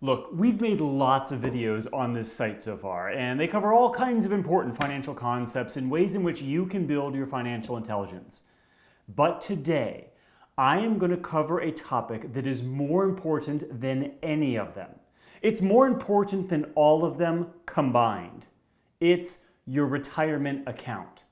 Look, we've made lots of videos on this site so far, and they cover all kinds of important financial concepts and ways in which you can build your financial intelligence. But today, I am going to cover a topic that is more important than any of them. It's more important than all of them combined. It's your retirement account.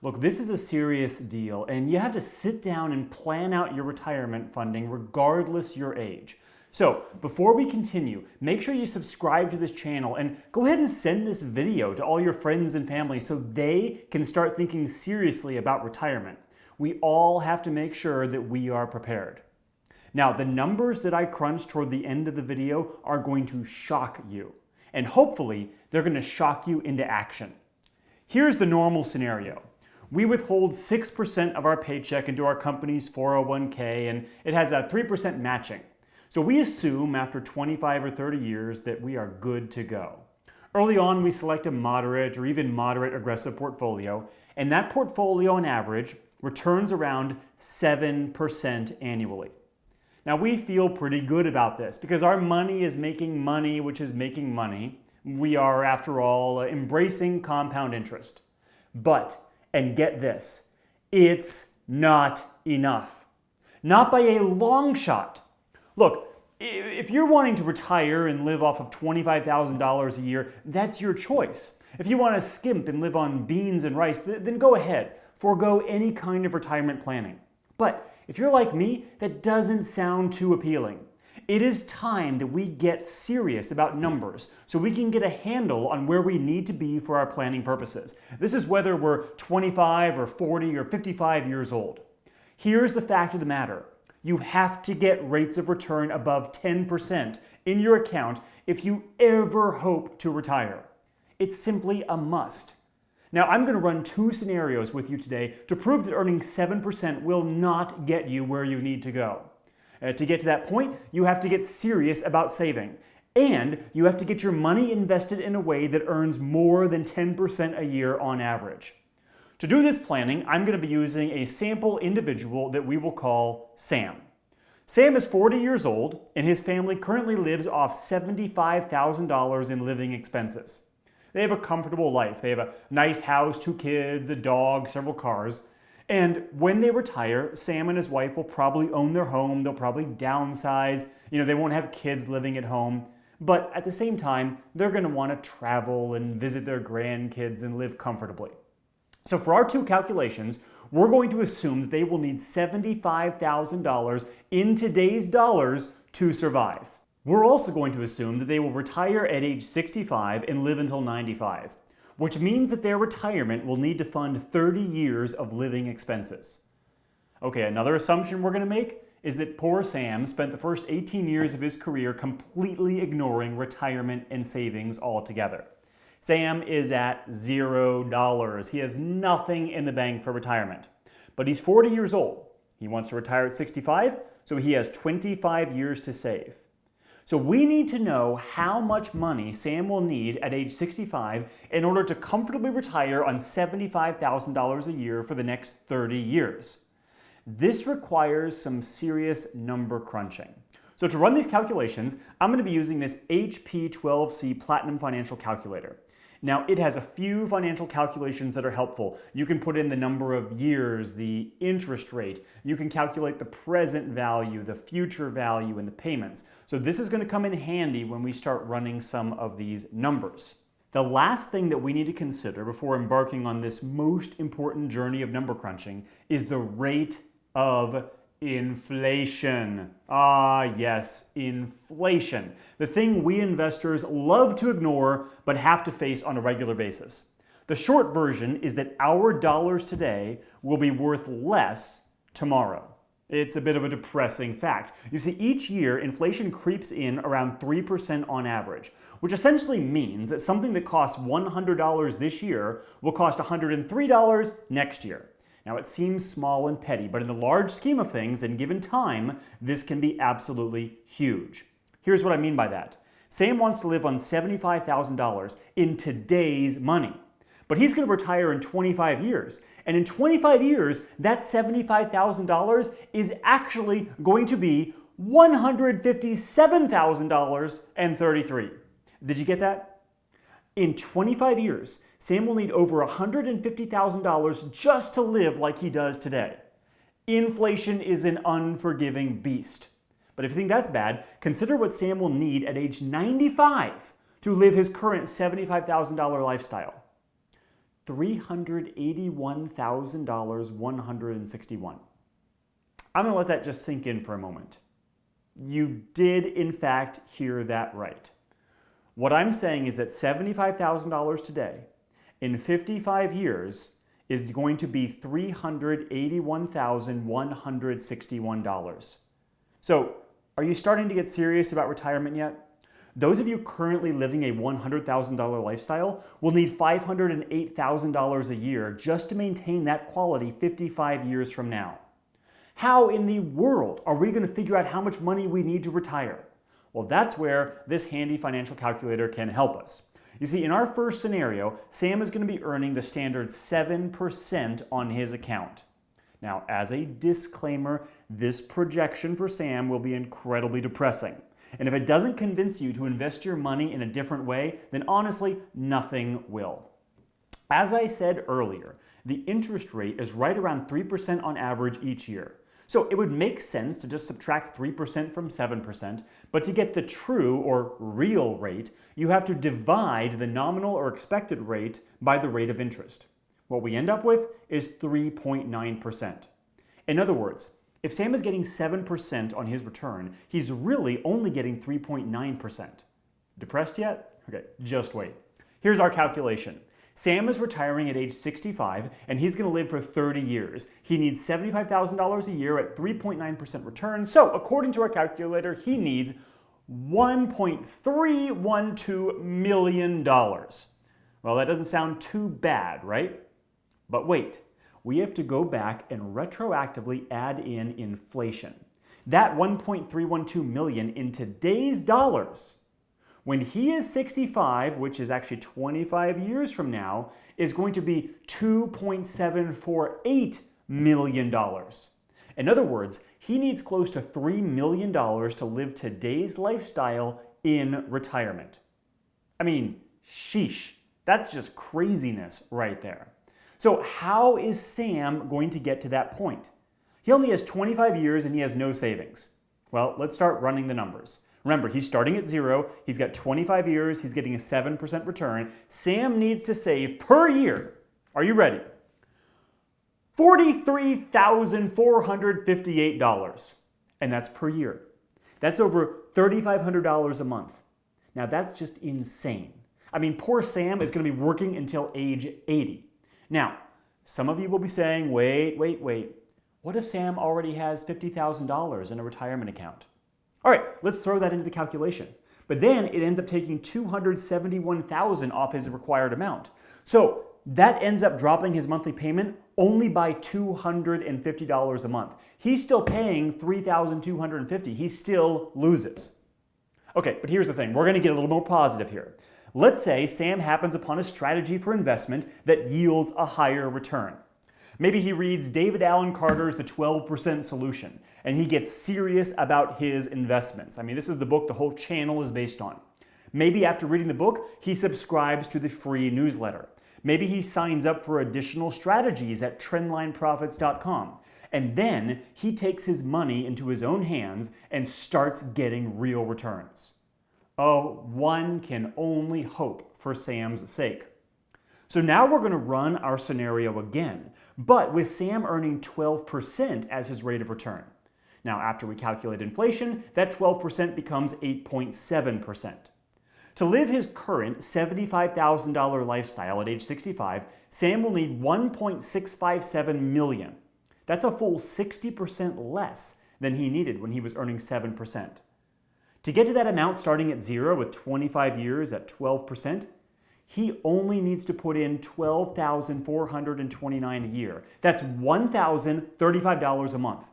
Look, this is a serious deal, and you have to sit down and plan out your retirement funding regardless your age. So, before we continue, make sure you subscribe to this channel and go ahead and send this video to all your friends and family so they can start thinking seriously about retirement. We all have to make sure that we are prepared. Now, the numbers that I crunch toward the end of the video are going to shock you, and hopefully they're going to shock you into action. Here's the normal scenario. We withhold 6% of our paycheck into our company's 401k, and it has a 3% matching. So we assume after 25 or 30 years that we are good to go. Early on, we select a moderate or even moderate aggressive portfolio, and that portfolio on average returns around 7% annually. Now we feel pretty good about this because our money is making money, which is making money. We are, after all, embracing compound interest. But, and get this, it's not enough. Not by a long shot. Look, if you're wanting to retire and live off of $25,000 a year, that's your choice. If you want to skimp and live on beans and rice, then go ahead. Forgo any kind of retirement planning. But if you're like me, that doesn't sound too appealing. It is time that we get serious about numbers so we can get a handle on where we need to be for our planning purposes. This is whether we're 25 or 40 or 55 years old. Here's the fact of the matter. You have to get rates of return above 10% in your account if you ever hope to retire. It's simply a must. Now, I'm going to run two scenarios with you today to prove that earning 7% will not get you where you need to go. To get to that point, you have to get serious about saving. And you have to get your money invested in a way that earns more than 10% a year on average. To do this planning, I'm going to be using a sample individual that we will call Sam. Sam is 40 years old, and his family currently lives off $75,000 in living expenses. They have a comfortable life. They have a nice house, 2 kids, a dog, several cars. And when they retire, Sam and his wife will probably own their home. They'll probably downsize. They won't have kids living at home. But at the same time, they're going to want to travel and visit their grandkids and live comfortably. So for our two calculations, we're going to assume that they will need $75,000 in today's dollars to survive. We're also going to assume that they will retire at age 65 and live until 95, which means that their retirement will need to fund 30 years of living expenses. Okay, another assumption we're going to make is that poor Sam spent the first 18 years of his career completely ignoring retirement and savings altogether. Sam is at $0. He has nothing in the bank for retirement. But he's 40 years old. He wants to retire at 65, so he has 25 years to save. So we need to know how much money Sam will need at age 65 in order to comfortably retire on $75,000 a year for the next 30 years. This requires some serious number crunching. So to run these calculations, I'm going to be using this HP12C Platinum Financial Calculator. Now, it has a few financial calculations that are helpful. You can put in the number of years, the interest rate. You can calculate the present value, the future value, and the payments. So this is going to come in handy when we start running some of these numbers. The last thing that we need to consider before embarking on this most important journey of number crunching is the rate of inflation. Ah, yes, inflation. The thing we investors love to ignore but have to face on a regular basis. The short version is that our dollars today will be worth less tomorrow. It's a bit of a depressing fact. You see, each year inflation creeps in around 3% on average, which essentially means that something that costs $100 this year will cost $103 next year. Now, it seems small and petty, but in the large scheme of things and given time, this can be absolutely huge. Here's what I mean by that. Sam wants to live on $75,000 in today's money, but he's going to retire in 25 years. And in 25 years, that $75,000 is actually going to be $157,033. Did you get that? In 25 years, Sam will need over $150,000 just to live like he does today. Inflation is an unforgiving beast. But if you think that's bad, consider what Sam will need at age 95 to live his current $75,000 lifestyle. $381,161. I'm going to let that just sink in for a moment. You did, in fact, hear that right. What I'm saying is that $75,000 today, in 55 years, is going to be $381,161. So, are you starting to get serious about retirement yet? Those of you currently living a $100,000 lifestyle will need $508,000 a year just to maintain that quality 55 years from now. How in the world are we going to figure out how much money we need to retire? Well, that's where this handy financial calculator can help us. You see, in our first scenario, Sam is going to be earning the standard 7% on his account. Now, as a disclaimer, this projection for Sam will be incredibly depressing. And if it doesn't convince you to invest your money in a different way, then honestly, nothing will. As I said earlier, the interest rate is right around 3% on average each year. So it would make sense to just subtract 3% from 7%, but to get the true or real rate, you have to divide the nominal or expected rate by the rate of interest. What we end up with is 3.9%. In other words, if Sam is getting 7% on his return, he's really only getting 3.9%. Depressed yet? Okay, just wait. Here's our calculation. Sam is retiring at age 65, and he's going to live for 30 years. He needs $75,000 a year at 3.9% return, so according to our calculator, he needs $1.312 million. Well, that doesn't sound too bad, right? But wait, we have to go back and retroactively add in inflation. That $1.312 million in today's dollars, when he is 65, which is actually 25 years from now, is going to be $2.748 million. In other words, he needs close to $3 million to live today's lifestyle in retirement. I mean, sheesh, that's just craziness right there. So how is Sam going to get to that point? He only has 25 years and he has no savings. Well, let's start running the numbers. Remember, he's starting at zero, he's got 25 years, he's getting a 7% return. Sam needs to save per year, are you ready? $43,458, and that's per year. That's over $3,500 a month. Now that's just insane. I mean, poor Sam is going to be working until age 80. Now, some of you will be saying, wait. What if Sam already has $50,000 in a retirement account? All right, let's throw that into the calculation. But then it ends up taking $271,000 off his required amount. So that ends up dropping his monthly payment only by $250 a month. He's still paying $3,250. He still loses. Okay, but here's the thing. We're going to get a little more positive here. Let's say Sam happens upon a strategy for investment that yields a higher return. Maybe he reads David Allen Carter's The 12% Solution, and he gets serious about his investments. I mean, this is the book the whole channel is based on. Maybe after reading the book, he subscribes to the free newsletter. Maybe he signs up for additional strategies at trendlineprofits.com. And then he takes his money into his own hands and starts getting real returns. Oh, one can only hope for Sam's sake. So now we're going to run our scenario again, but with Sam earning 12% as his rate of return. Now, after we calculate inflation, that 12% becomes 8.7%. To live his current $75,000 lifestyle at age 65, Sam will need $1.657 million. That's a full 60% less than he needed when he was earning 7%. To get to that amount starting at zero with 25 years at 12%, he only needs to put in $12,429 a year. That's $1,035 a month.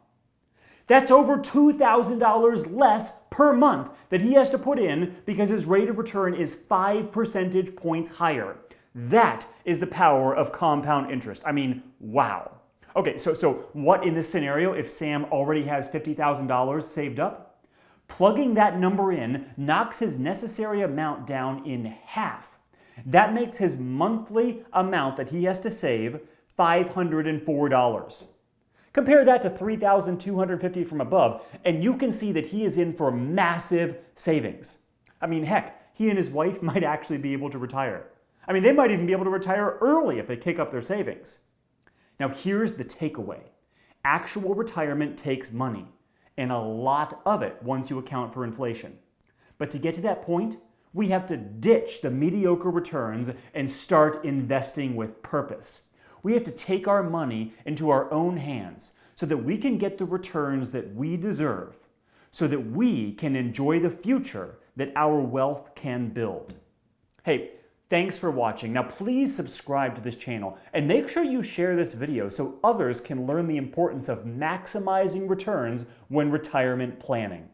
That's over $2,000 less per month that he has to put in because his rate of return is 5 percentage points higher. That is the power of compound interest. I mean, wow. Okay, so what in this scenario if Sam already has $50,000 saved up? Plugging that number in knocks his necessary amount down in half. That makes his monthly amount that he has to save $504. Compare that to $3,250 from above, and you can see that he is in for massive savings. I mean, heck, he and his wife might actually be able to retire. I mean, they might even be able to retire early if they kick up their savings. Now, here's the takeaway. Actual retirement takes money, and a lot of it once you account for inflation. But to get to that point, we have to ditch the mediocre returns and start investing with purpose. We have to take our money into our own hands so that we can get the returns that we deserve, so that we can enjoy the future that our wealth can build. Hey, thanks for watching. Now please subscribe to this channel and make sure you share this video so others can learn the importance of maximizing returns when retirement planning.